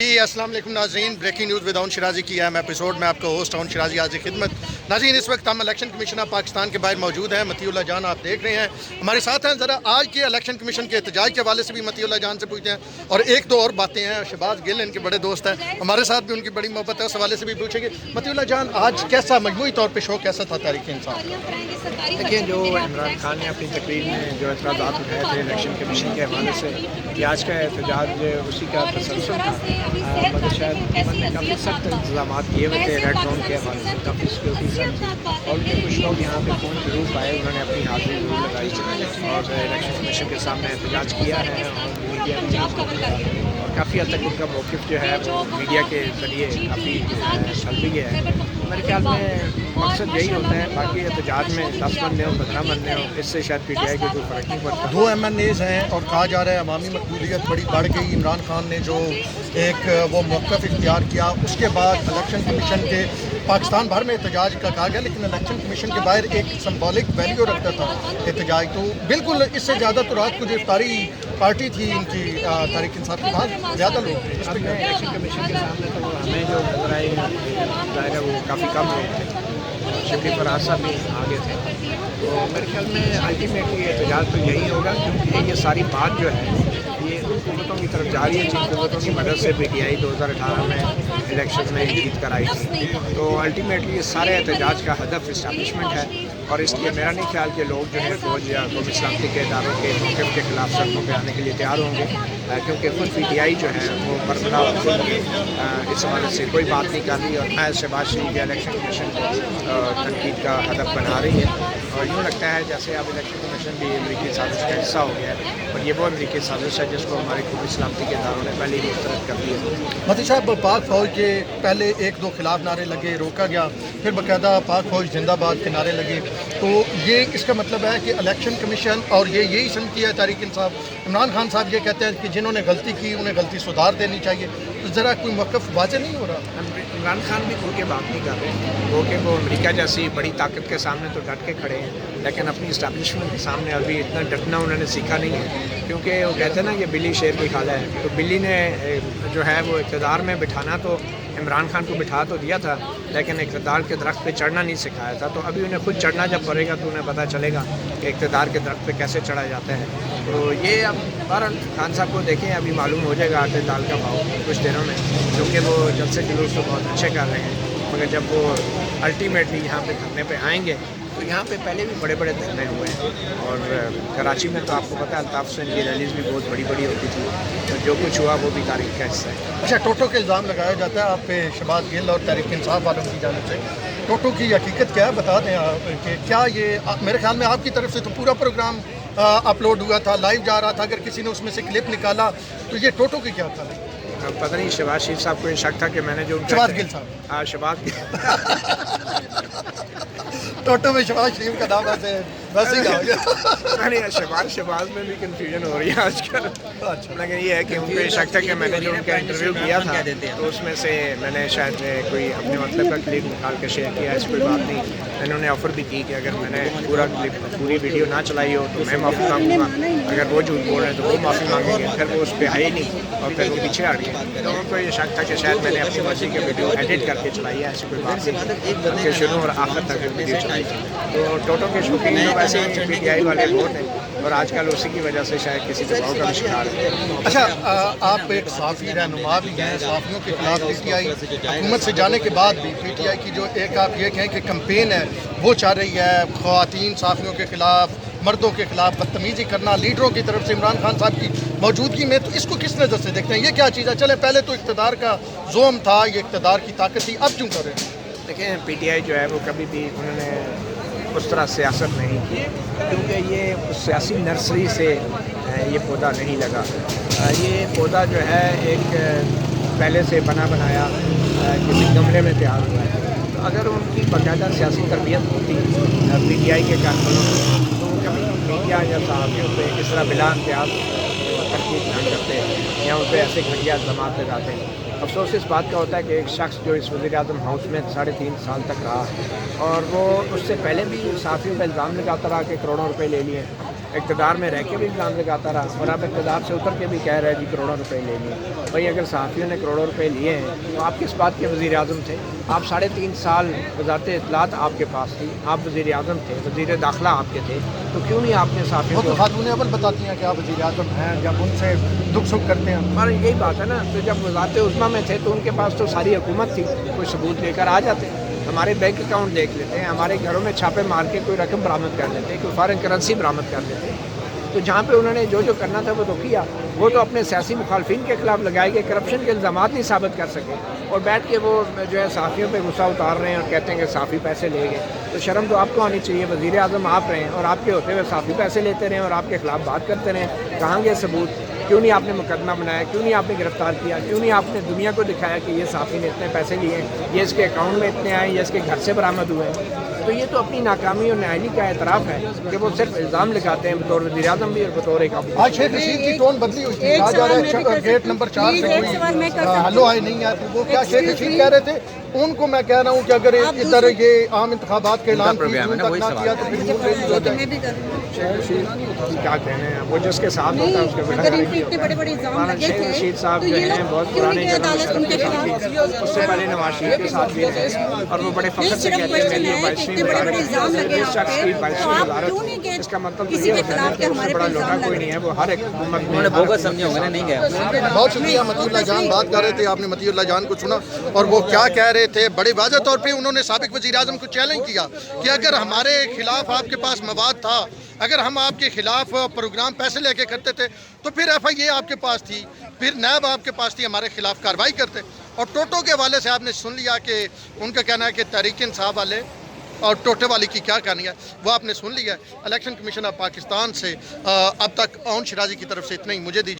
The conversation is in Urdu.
جی السلام علیکم ناظرین، بریکنگ نیوز ود اون شرازی کی اہم ایپیسوڈ میں آپ کا ہوسٹ اون شرازی حاضر خدمت۔ ناظرین اس وقت ہم الیکشن کمیشن آف پاکستان کے باہر موجود ہیں، مطیع اللہ جان آپ دیکھ رہے ہیں ہمارے ساتھ ہیں۔ ذرا آج کے الیکشن کمیشن کے احتجاج کے حوالے سے بھی مطیع اللہ جان سے پوچھتے ہیں، اور ایک دو اور باتیں ہیں۔ شہباز گل ان کے بڑے دوست ہیں، ہمارے ساتھ بھی ان کی بڑی محبت ہے، اس حوالے سے بھی پوچھیں گے۔ مطیع اللہ جان، آج کیسا مجموعی طور پہ شو کیسا تھا تحریک انصاف؟ دیکھیں، جو عمران خان نے اپنی تقریر میں جو اعتراضات اٹھائے تھے الیکشن کمیشن کے حوالے سے کہ آج کا احتجاج اسی کا تسلسل تھا، مگر شاید حکومت نے کافی سخت انتظامات کیے ہوئے تھے ریڈ زون کے حوالے سے، کافی سیکورٹی سخت تھی، اور ان کے کچھ لوگ یہاں پہ فون ضرور پائے، انہوں نے اپنی حاضری ضرور لگائی اور الیکشن کمیشن کے سامنے احتجاج کیا ہے اور میڈیا بھی اور کافی حد تک ان کا موقف جو ہے وہ میڈیا کے ذریعے کافی سلبی ہے۔ میرے خیال میں مقصد یہی ہوتا ہے، باقی احتجاج میں 10 بندے ہوں 15 بندے ہوں، اس سے شاید پی ٹی آئی کو کوئی فرق نہیں پڑتا۔ 2 MNAs ہیں اور کہا جا رہا ہے عوامی مقبولیت بڑی بڑھ گئی۔ عمران خان نے جو ایک وہ موقف اختیار کیا، اس کے بعد الیکشن کمیشن کے پاکستان بھر میں احتجاج کا کہا گیا، لیکن الیکشن کمیشن کے باہر ایک سمبولک ویلیو رکھتا تھا احتجاج۔ تو بالکل اس سے زیادہ تو رات کو جو افطاری پارٹی تھی ان کی تحریک انصاف کے بعد زیادہ لوگ تھے۔ اس پہ الیکشن کمیشن کے سامنے تو ہمیں جو نظر آئے ظاہر ہے وہ کافی کم ہوئے تھے، شبلی فراز صاحب بھی آگے تھے، تو میرے خیال میں الٹیمیٹلی احتجاج تو یہی ہوگا، کیونکہ یہ ساری بات جو ہے یہ حکومتوں کی طرف جا رہی ہے جن قوتوں کی مدد سے پی ٹی آئی 2018 میں الیکشن میں جیت کر آئی تھی۔ تو الٹیمیٹلی یہ سارے احتجاج کا ہدف اسٹیبلشمنٹ ہے، اور اس لیے میرا نہیں خیال کہ لوگ جو ہیں فوج یا قومی سلامتی کے اداروں کے موقف کے خلاف سڑکوں پہ آنے کے لیے تیار ہوں گے، کیونکہ خود پی ٹی آئی جو ہے وہ برملا اس حوالے سے کوئی بات نہیں کر رہی، اور میں شہباز شریف یا الیکشن کمیشن کو تنقید کا ہدف بنا رہی ہے، اور یوں لگتا ہے جیسے اب الیکشن کمیشن بھی امریکی سازش کا حصہ ہو گیا ہے، اور یہ وہ امریکی سازش ہے جس کو ہماری قومی سلامتی کے اداروں نے پہلے ہی مسترد کر دی ہے۔ مطیع صاحب، پاک فوج کے پہلے 1-2 خلاف نعرے لگے، روکا گیا، پھر باقاعدہ پاک فوج زندہ باد کے نعرے لگے، تو یہ اس کا مطلب ہے کہ الیکشن کمیشن اور یہی سمجھتی ہے تحریک انصاف۔ عمران خان صاحب یہ کہتے ہیں کہ جنہوں نے غلطی کی انہیں غلطی سدھار دینی چاہیے، تو ذرا کوئی موقف واضح نہیں ہو رہا؟ عمران خان بھی کھل کے بات نہیں کر رہے، وہ کہ وہ امریکہ جیسی بڑی طاقت کے سامنے تو ڈٹ کے کھڑے ہیں، لیکن اپنی اسٹیبلشمنٹ کے سامنے ابھی اتنا ڈٹنا انہوں نے سیکھا نہیں ہے، کیونکہ وہ کہتے ہیں نا کہ بلی شیر کی خالہ ہے، تو بلی نے جو ہے وہ اقتدار میں بٹھانا تو عمران خان کو بٹھا تو دیا تھا، لیکن اقتدار کے درخت پہ چڑھنا نہیں سکھایا تھا، تو ابھی انہیں خود چڑھنا جب پڑے گا تو انہیں پتہ چلے گا کہ اقتدار کے درخت پہ کیسے چڑھا جاتا ہے۔ تو یہ اب بہرحال خان صاحب کو دیکھیں، ابھی معلوم ہو جائے گا آٹے دال کا بھاؤ کچھ دنوں میں، کیونکہ وہ جلسے جلوس تو بہت اچھے کر رہے ہیں، مگر جب وہ الٹیمیٹلی یہاں پہ دھرنے پہ آئیں گے تو یہاں پہ پہلے بھی بڑے بڑے دھرنے ہوئے ہیں، اور کراچی میں تو آپ کو پتہ ہے الطاف حسین کی ریلیز بھی بہت بڑی بڑی ہوتی تھی، تو جو کچھ ہوا وہ بھی تاریخ کا حصہ ہے۔ اچھا، ٹوٹو کے الزام لگایا جاتا ہے آپ پہ شہباز گل اور تحریک انصاف والوں کی جانب سے، ٹوٹو کی حقیقت کیا ہے بتا دیں آپ، کہ کیا یہ میرے خیال میں آپ کی طرف سے تو پورا پروگرام اپلوڈ ہوا تھا، لائیو جا رہا تھا، اگر کسی نے اس میں سے کلپ نکالا تو یہ ٹوٹو کی کیا تھا؟ پتہ نہیں، شہباز شریف صاحب کو یہ شک تھا کہ میں نے جو شہباز گل صاحب، ہاں شہباز ٹوٹو میں شہباز شریف کا نام ویسے ہی کہا گیا۔ نہیں، شہباز میں بھی کنفیوژن ہو رہی ہے آج کل، لیکن یہ ہے کہ ان کو یہ شک تھا کہ میں نے جو ان کا انٹرویو کیا تھا تو اس میں سے میں نے شاید کوئی اپنے مطلب کا کلپ نکال کے شیئر کیا، اس کوئی بات نہیں۔ انہوں نے آفر بھی کی کہ اگر میں نے پورا کلپ پوری ویڈیو نہ چلائی ہو تو میں معافی مانگوں گا، اگر وہ جھوٹ بول رہے ہیں تو وہ معافی مانگیں گے، پھر وہ اس پہ آئے نہیں اور پھر وہ پیچھے ہٹ گئے، تو ان کو یہ شک تھا کہ شاید میں نے اپنی مرضی کے ویڈیو ایڈٹ کر کے چلائی ہے، ایسی کوئی بات نہیں کہ شروع اور آخر تک ویڈیو چلائی تھی۔ تو ٹوٹو کے شوقین تو ویسے ہی پی ٹی آئی والے بہت ہیں، اور آج کل اسی کی وجہ سے شاید کسی دباؤ کا بھی شکار ہے۔ اچھا، آپ ایک صحافی رہنما بھی ہیں، صحافیوں کے خلاف پی ٹی آئی حکومت سے جانے کے بعد بھی پی ٹی آئی کی جو ایک آپ یہ کہیں کہ کمپین ہے وہ چل رہی ہے، خواتین صحافیوں کے خلاف، مردوں کے خلاف بدتمیزی کرنا لیڈروں کی طرف سے عمران خان صاحب کی موجودگی میں، تو اس کو کس نظر سے دیکھتے ہیں؟ یہ کیا چیز ہے؟ چلے پہلے تو اقتدار کا زوم تھا، یہ اقتدار کی طاقت تھی، اب کیوں کر رہے ہیں؟ دیکھیں، پی ٹی آئی جو ہے وہ کبھی بھی انہوں نے اس طرح سیاست نہیں کی، کیونکہ یہ سیاسی نرسری سے یہ پودا نہیں لگا، یہ پودا جو ہے ایک پہلے سے بنا بنایا کسی گملے میں تیار ہوا ہے، تو اگر ان کی باقاعدہ سیاسی تربیت ہوتی پی ٹی آئی کے کارکنوں تو وہ کبھی میڈیا یا صحافیوں پہ اس طرح بلا امتیاز تنقید نہ کرتے یا ان پہ ایسے گھٹیا الزامات لگاتے۔ افسوس اس بات کا ہوتا ہے کہ ایک شخص جو اس وزیر اعظم ہاؤس میں 3.5 سال تک رہا اور وہ اس سے پہلے بھی صحافیوں پہ الزام لگاتا رہا کہ کروڑوں روپے لے لیے، اقتدار میں رہ کے بھی الزام لگاتا رہا اور اب اقتدار سے اتر کے بھی کہہ رہا ہے جی کروڑوں روپے لے لیے. بھائی اگر صحافیوں نے کروڑوں روپے لیے ہیں تو آپ کس بات کے وزیر اعظم تھے؟ آپ 3.5 سال وزارت اطلاعات آپ کے پاس تھی, آپ وزیر اعظم تھے, وزیر داخلہ آپ کے تھے, تو کیوں نہیں آپ نے صحافیوں وہ تو کو خاتون اول بتاتی ہیں کہ آپ وزیر اعظم ہیں, جب ان سے دکھ سکھ کرتے ہیں. ہمارا یہی بات ہے نا, تو جب وزارت عظمیٰ میں تھے تو ان کے پاس تو ساری حکومت تھی, کوئی ثبوت لے کر آ جاتے, ہمارے بینک اکاؤنٹ دیکھ لیتے ہیں, ہمارے گھروں میں چھاپے مار کے کوئی رقم برآمد کر لیتے, کوئی فارن کرنسی برآمد کر لیتے. تو جہاں پہ انہوں نے جو کرنا تھا وہ تو کیا, وہ تو اپنے سیاسی مخالفین کے خلاف لگائے گئے, کرپشن کے الزامات نہیں ثابت کر سکے, اور بیٹھ کے وہ جو ہے صحافیوں پہ غصہ اتار رہے ہیں اور کہتے ہیں کہ صحافی پیسے لے گئے. تو شرم تو آپ کو آنی چاہیے, وزیر اعظم آپ رہے ہیں اور آپ کے ہوتے ہوئے صحافی پیسے لیتے رہے اور آپ کے خلاف بات کرتے رہے. کہاں گئے ثبوت؟ کیوں نہیں آپ نے مقدمہ بنایا, کیوں نہیں آپ نے گرفتار کیا, کیوں نہیں آپ نے دنیا کو دکھایا کہ یہ صحافی نے اتنے پیسے لیے ہیں, یہ اس کے اکاؤنٹ میں اتنے آئے, یہ اس کے گھر سے برآمد ہوئے ہیں. تو یہ تو اپنی ناکامی اور نااہلی کا اعتراف ہے کہ وہ صرف الزام لگاتے ہیں بطور وزیر اعظم بھی اور بطور ایک آج شیخ رشید کی ٹون بدلی ہوئی تھی, کہا جا رہا ہے گیٹ نمبر 4 سے کوئی ہلو آئی نہیں آتی. وہ کیا شیخ رشید کہہ رہے تھے, ان کو میں کہہ رہا ہوں کہ اگر ادھر یہ عام انتخابات کے اعلان کی جون تک نہ کیا تو پھر نون ریلیز ہو جائے. شیخ رشید کیا کہنے ہیں, وہ جس کے ساتھ ہوتا ہے اس کے بیٹا. شیخ رشید صاحب جو ہیں بہت پرانے اس سے پہلے نواز شریف کے ساتھ بھی رہے, اور وہ بڑے فخر سے کہتے ہیں میری 22ویں شخص کی 22ویں وزارت. اس کا مطلب تو یہ ہوتا ہے کہ اس سے بڑا لوٹا کوئی نہیں ہے, وہ ہر ایک حکومت میں بوگس سمجھے ہوں گے نا, نہیں گئے. بہت شکریہ. مطیع اللہ جان بات کر رہے تھے, آپ نے مطیع اللہ جان کو سنا اور وہ کیا کہہ رہے تھے. بڑے واضح طور پہ انہوں نے سابق وزیر اعظم کو چیلنج کیا کہ اگر ہمارے خلاف آپ کے پاس مواد تھا, اگر ہم آپ کے خلاف پروگرام پیسے لے کے کرتے تھے تو پھر ایف آئی اے آپ کے پاس تھی, پھر نیب آپ کے پاس تھی, ہمارے خلاف کارروائی کرتے. اور ٹوٹو کے حوالے سے آپ نے سن لیا کہ ان کا کہنا ہے کہ تحریک انصاف والے اور ٹوٹے والی کی کیا کہانی ہے, وہ آپ نے سن لیا ہے. الیکشن کمیشن آف پاکستان سے اب تک اون شرازی کی طرف سے اتنا ہی. مجھے دیجیے.